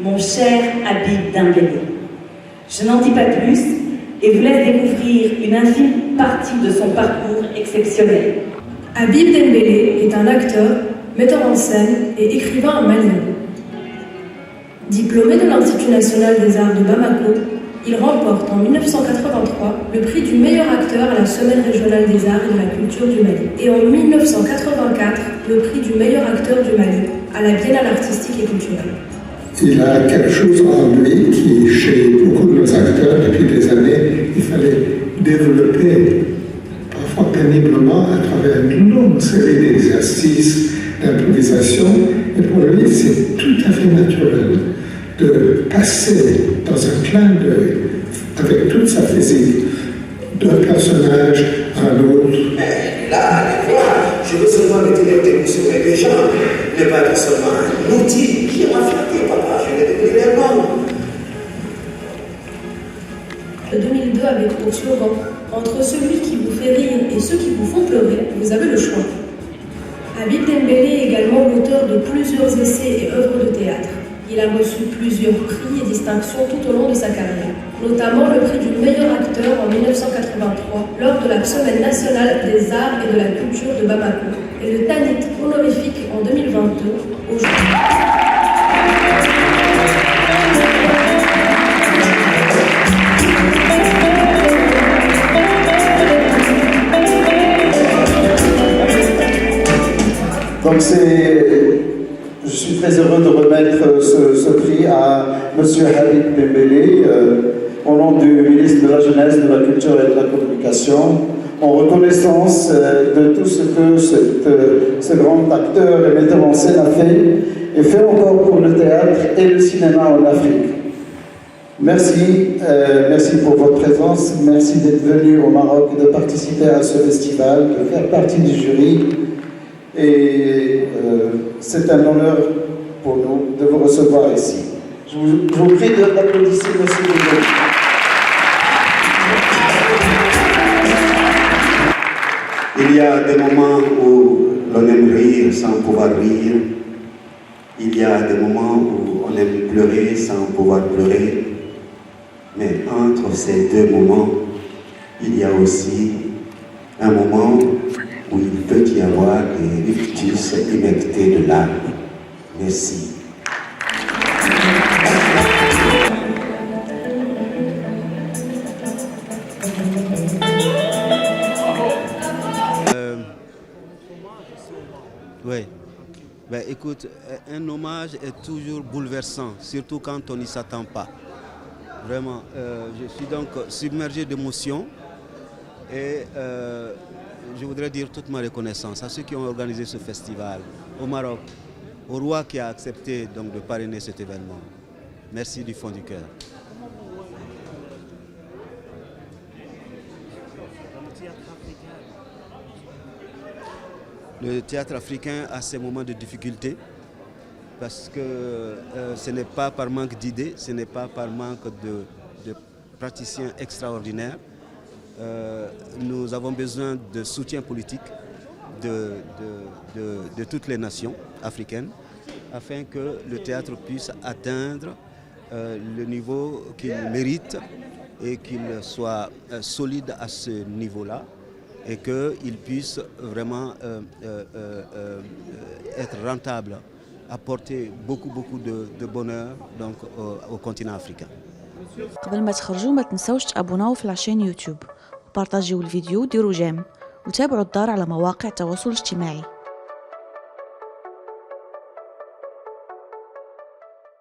mon cher Habib Dembélé. Je n'en dis pas plus et vous laisse découvrir une infime partie de son parcours exceptionnel. Habib Dembélé est un acteur, metteur en scène et écrivain malien. Diplômé de l'Institut national des arts de Bamako, il remporte en 1983 le prix du meilleur acteur à la Semaine régionale des arts et de la culture du Mali. Et en 1984, le prix du meilleur acteur du Mali à la Biennale artistique et culturelle. Il a quelque chose en lui qui, chez beaucoup de nos acteurs, depuis des années, il fallait développer, parfois péniblement, à travers une longue série d'exercices, d'improvisation. Et pour lui, c'est tout à fait naturel de passer dans un clin d'œil, avec toute sa physique, d'un personnage à l'autre. Mais là, des fois, je veux seulement me dire que sur mes gens n'est pas seulement un outil. J'ai ma fierté, papa, je vais devenir un homme. De 2002 avec pour slogan « Entre celui qui vous fait rire et ceux qui vous font pleurer, vous avez le choix ». Habib Dembélé est également l'auteur de plusieurs essais et œuvres de théâtre. Il a reçu plusieurs prix et distinctions tout au long de sa carrière, notamment le prix du meilleur acteur en 1983 lors de la Semaine nationale des arts et de la culture de Bamako et le Tanit honorifique en 2022 aujourd'hui. Donc je suis très heureux de remettre ce prix à M. Habib Dembélé au nom du ministre de la Jeunesse, de la Culture et de la Communication, en reconnaissance de tout ce que ce grand acteur et metteur en scène a fait et fait encore pour le théâtre et le cinéma en Afrique. Merci, merci pour votre présence, merci d'être venu au Maroc et de participer à ce festival, de faire partie du jury. Et c'est un honneur pour nous de vous recevoir ici. Je vous prie de l'applaudir, monsieur Dembélé. Il y a des moments où l'on aime rire sans pouvoir rire. Il y a des moments où on aime pleurer sans pouvoir pleurer. Mais entre ces deux moments, il y a aussi un moment où il peut y avoir des rictus humectés de l'âme. Merci. Oui. Ben, écoute, un hommage est toujours bouleversant, surtout quand on n'y s'attend pas. Vraiment, je suis donc submergé d'émotions et je voudrais dire toute ma reconnaissance à ceux qui ont organisé ce festival, au Maroc, au roi qui a accepté donc de parrainer cet événement. Merci du fond du cœur. Le théâtre africain a ses moments de difficulté parce que ce n'est pas par manque d'idées, ce n'est pas par manque de praticiens extraordinaires. Nous avons besoin de soutien politique de toutes les nations africaines afin que le théâtre puisse atteindre le niveau qu'il mérite et qu'il soit solide à ce niveau-là et qu'il puisse vraiment être rentable, apporter beaucoup de bonheur donc, au continent africain. قبل ما تخرجوا ما تنسوش تابوناو في العشان يوتيوب وبارطاجيو الفيديو وديروا جيم وتابعوا الدار على مواقع التواصل الاجتماعي.